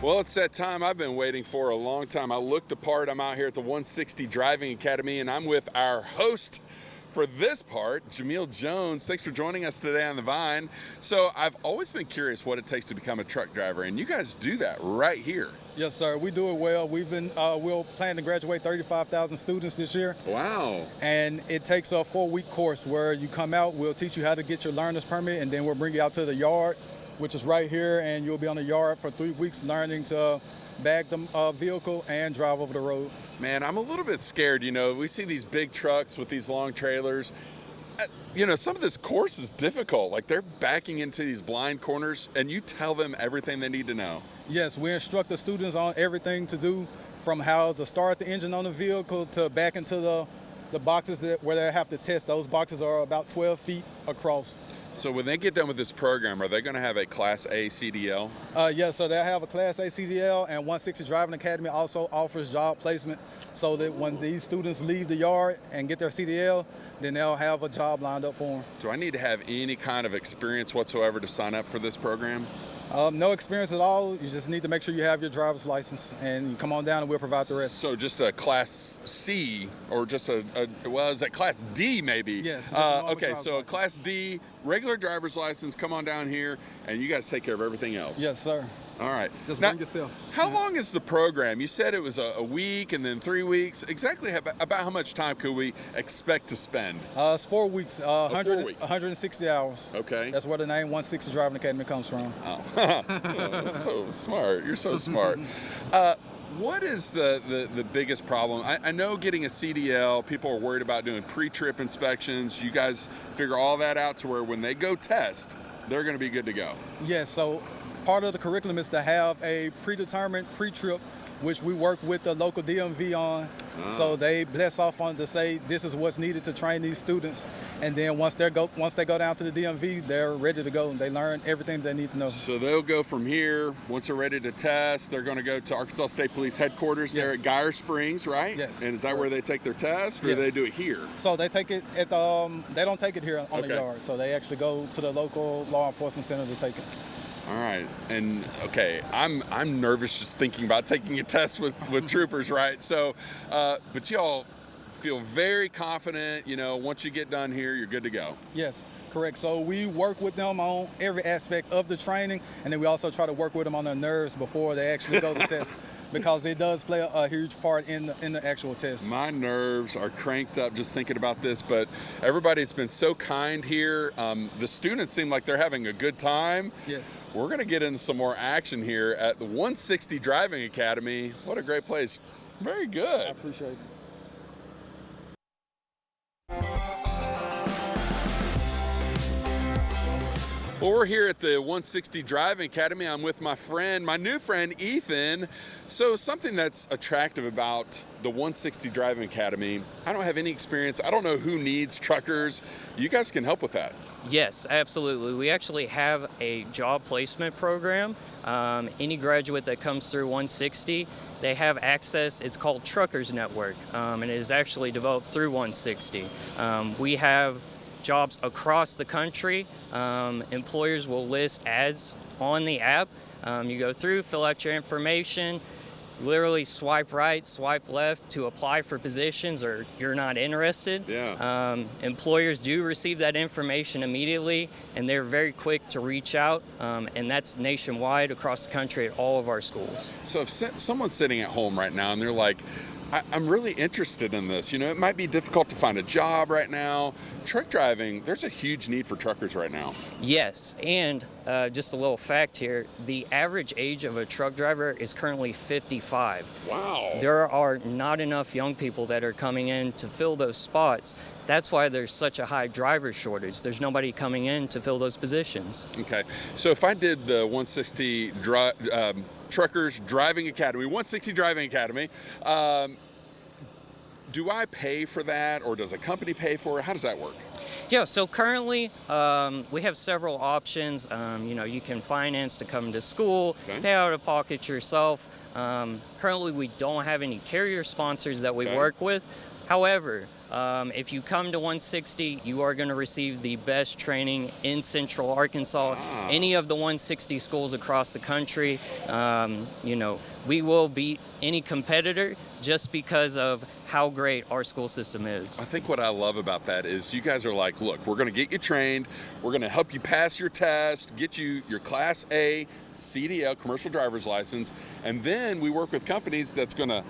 Well, it's that time I've been waiting for a long time. I looked the part. I'm out here at the 160 Driving Academy, and I'm with our host for this part, Jamil Jones. Thanks for joining us today on The Vine. So I've always been curious what it takes to become a truck driver, and you guys do that right here. Yes, sir. We do it well. We'll plan to graduate 35,000 students this year. Wow. And it takes a 4-week course where you come out, we'll teach you how to get your learner's permit, and then we'll bring you out to the yard, which is right here, and you'll be on the yard for 3 weeks learning to bag the vehicle and drive over the road. Man, I'm a little bit scared. You know, we see these big trucks with these long trailers. You know, some of this course is difficult. Like, they're backing into these blind corners, and you tell them everything they need to know. Yes, we instruct the students on everything to do, from how to start the engine on the vehicle to back into the boxes where they have to test. Those boxes are about 12 feet across. So when they get done with this program, are they going to have a Class A CDL? Yes, so they'll have a Class A CDL, and 160 Driving Academy also offers job placement, so that when these students leave the yard and get their CDL, then they'll have a job lined up for them. Do I need to have any kind of experience whatsoever to sign up for this program? No experience at all. You just need to make sure you have your driver's license, and you come on down and we'll provide the rest. So just a Class C, or just well, is that Class D maybe? Yes. Okay, so a Class D, regular driver's license, come on down here, and you guys take care of everything else. Yes, sir. All right. Just now, bring yourself. How long is the program? You said it was a week and then 3 weeks. Exactly about how much time could we expect to spend? It's 4 weeks, 4 weeks. 160 hours. Okay. That's where the name 160 Driving Academy comes from. Oh. So smart. You're so smart. What is the biggest problem? I know getting a CDL, people are worried about doing pre-trip inspections. You guys figure all that out to where when they go test, they're going to be good to go. Yes, so part of the curriculum is to have a predetermined pre-trip, which we work with the local DMV on. So they bless off on to say this is what's needed to train these students, and then once they go down to the DMV, they're ready to go and they learn everything they need to know. So they'll go from here. Once they're ready to test, they're going to go to Arkansas State Police headquarters there at Geyer Springs, right? Yes. And is that where they take their test, or do they do it here? So they take it at they don't take it here on the yard. So they actually go to the local law enforcement center to take it. All right, and okay, I'm nervous just thinking about taking a test with troopers, right? So, but y'all feel very confident, you know, once you get done here, you're good to go. Yes, correct. So we work with them on every aspect of the training, and then we also try to work with them on their nerves before they actually go to test, because it does play a huge part in the actual test. My nerves are cranked up just thinking about this, but everybody's been so kind here. The students seem like they're having a good time. Yes. We're going to get into some more action here at the 160 Driving Academy. What a great place. Very good. I appreciate it. Well, we're here at the 160 Driving Academy. I'm with my new friend, Ethan. So something that's attractive about the 160 Driving Academy, I don't have any experience. I don't know who needs truckers. You guys can help with that. Yes, absolutely. We actually have a job placement program. Any graduate that comes through 160, they have access. It's called Truckers Network, and it is actually developed through 160. We have jobs across the country. Employers will list ads on the app. You go through, fill out your information, literally swipe right, swipe left to apply for positions, or you're not interested. Yeah. Employers do receive that information immediately, and they're very quick to reach out, and that's nationwide across the country at all of our schools. So if someone's sitting at home right now and they're like, I'm really interested in this. You know, it might be difficult to find a job right now. Truck driving, there's a huge need for truckers right now. Yes, and just a little fact here, the average age of a truck driver is currently 55. Wow. There are not enough young people that are coming in to fill those spots. That's why there's such a high driver shortage. There's nobody coming in to fill those positions. Okay, so if I did the 160 Truckers Driving Academy, 160 Driving Academy, do I pay for that, or does a company pay for it? How does that work? Yeah, so currently we have several options. You know, you can finance to come to school, pay out of pocket yourself. Currently we don't have any carrier sponsors that we work with. However, if you come to 160, you are going to receive the best training in Central Arkansas. Any of the 160 schools across the country, we will beat any competitor just because of how great our school system is. I think what I love about that is you guys are like, look, we're going to get you trained, we're going to help you pass your test, get you your Class A CDL, commercial driver's license, and then we work with companies that's going to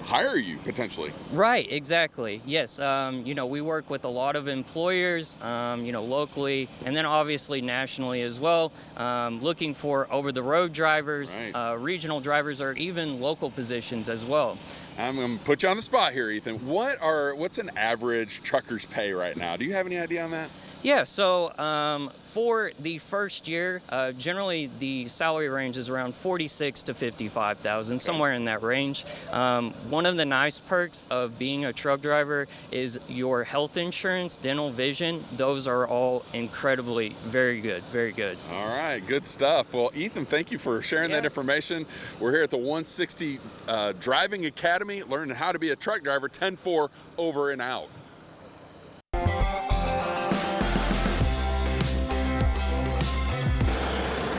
hire you potentially. Right, exactly. Yes, we work with a lot of employers, locally, and then obviously nationally as well, looking for over-the-road drivers, right. Regional drivers, or even local positions as well. I'm going to put you on the spot here, Ethan. What's an average trucker's pay right now? Do you have any idea on that? Yeah, so for the first year, generally the salary range is around 46 to 55,000, somewhere in that range. One of the nice perks of being a truck driver is your health insurance, dental, vision. Those are all incredibly very good, very good. All right, good stuff. Well, Ethan, thank you for sharing that information. We're here at the 160 Driving Academy, learning how to be a truck driver. 10-4, over and out.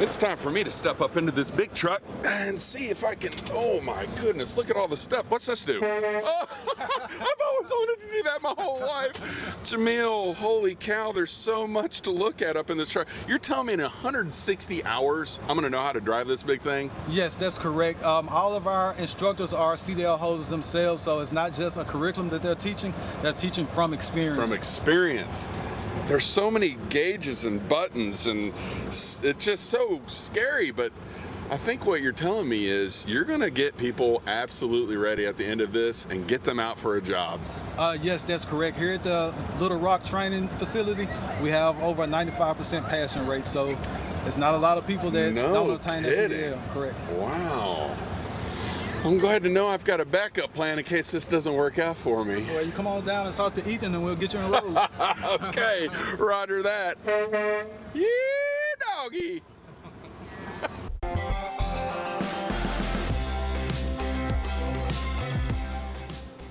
It's time for me to step up into this big truck and see if I can, oh my goodness, look at all the stuff. What's this do? Oh, I've always wanted to do that my whole life. Jamil, holy cow, there's so much to look at up in this truck. You're telling me in 160 hours, I'm gonna know how to drive this big thing? Yes, that's correct. All of our instructors are CDL holders themselves, so it's not just a curriculum that they're teaching from experience. From experience. There's so many gauges and buttons, and it's just so scary, but I think what you're telling me is you're gonna get people absolutely ready at the end of this and get them out for a job. Yes, that's correct. Here at the Little Rock Training Facility, we have over a 95% passing rate, so it's not a lot of people that don't obtain that CDL. Correct. Wow. I'm glad to know I've got a backup plan in case this doesn't work out for me. Well, you come on down and talk to Ethan and we'll get you in a road. Okay, roger that. Yeah, doggy.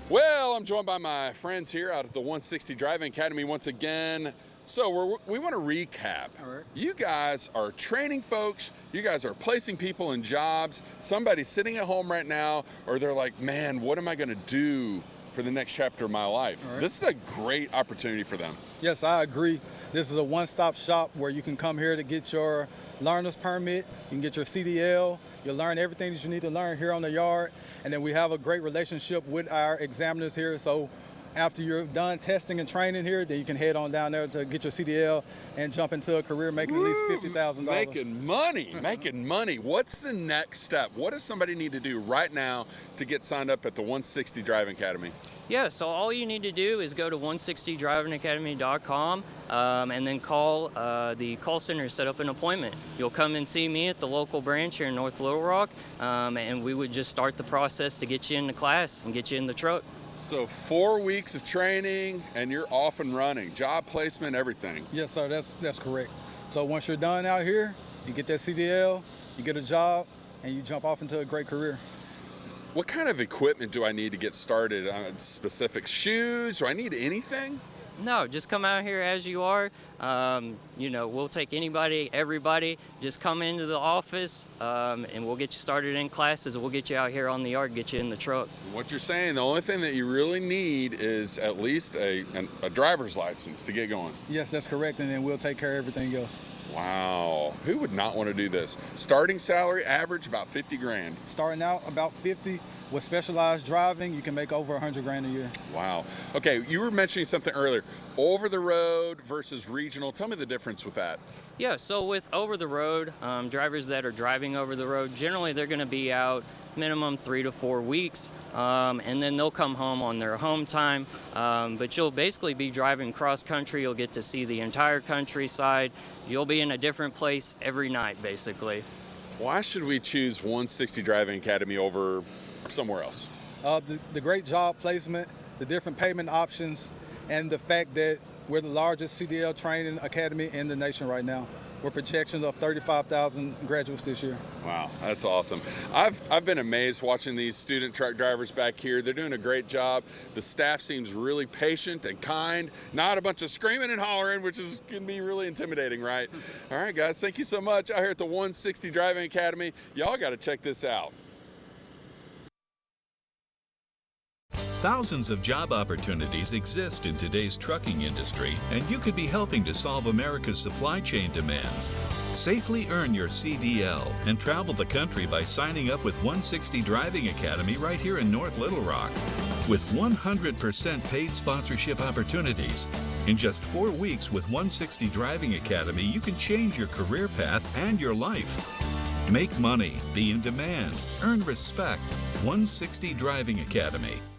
Well, I'm joined by my friends here out at the 160 Driving Academy once again. So we want to recap. All right. You guys are training folks. You guys are placing people in jobs. Somebody's sitting at home right now, or they're like, man, what am I going to do for the next chapter of my life? All right. This is a great opportunity for them. Yes, I agree. This is a one-stop shop where you can come here to get your learner's permit, you can get your CDL, you'll learn everything that you need to learn here on the yard, and then we have a great relationship with our examiners here. So after you're done testing and training here, then you can head on down there to get your CDL and jump into a career making at least $50,000. Making money, making money. What's the next step? What does somebody need to do right now to get signed up at the 160 Driving Academy? Yeah, so all you need to do is go to 160drivingacademy.com and then call the call center to set up an appointment. You'll come and see me at the local branch here in North Little Rock, and we would just start the process to get you into class and get you in the truck. So 4 weeks of training and you're off and running, job placement, everything. Yes, sir, that's correct. So once you're done out here, you get that CDL, you get a job, and you jump off into a great career. What kind of equipment do I need to get started? Specific shoes? Do I need anything? No, just come out here as you are. We'll take anybody, everybody. Just come into the office, and we'll get you started in classes. We'll get you out here on the yard, get you in the truck. What you're saying, the only thing that you really need is at least a driver's license to get going. Yes, that's correct, and then we'll take care of everything else. Wow, who would not want to do this? Starting salary, average about 50 grand. Starting out about 50. With specialized driving, you can make over 100 grand a year. Wow. Okay, you were mentioning something earlier, over the road versus regional. Tell me the difference with that. Yeah, so with over the road, drivers that are driving over the road, generally they're going to be out minimum 3 to 4 weeks, and then they'll come home on their home time. But you'll basically be driving cross country. You'll get to see the entire countryside. You'll be in a different place every night, basically. Why should we choose 160 Driving Academy over somewhere else? The great job placement, the different payment options, and the fact that we're the largest CDL training academy in the nation right now. with projections of 35,000 graduates this year. Wow, that's awesome. I've been amazed watching these student truck drivers back here. They're doing a great job. The staff seems really patient and kind, not a bunch of screaming and hollering, which can be really intimidating, right? All right, guys, thank you so much. Out here at the 160 Driving Academy, y'all got to check this out. Thousands of job opportunities exist in today's trucking industry, and you could be helping to solve America's supply chain demands. Safely earn your CDL and travel the country by signing up with 160 Driving Academy right here in North Little Rock. With 100% paid sponsorship opportunities, in just 4 weeks with 160 Driving Academy, you can change your career path and your life. Make money, be in demand, earn respect. 160 Driving Academy.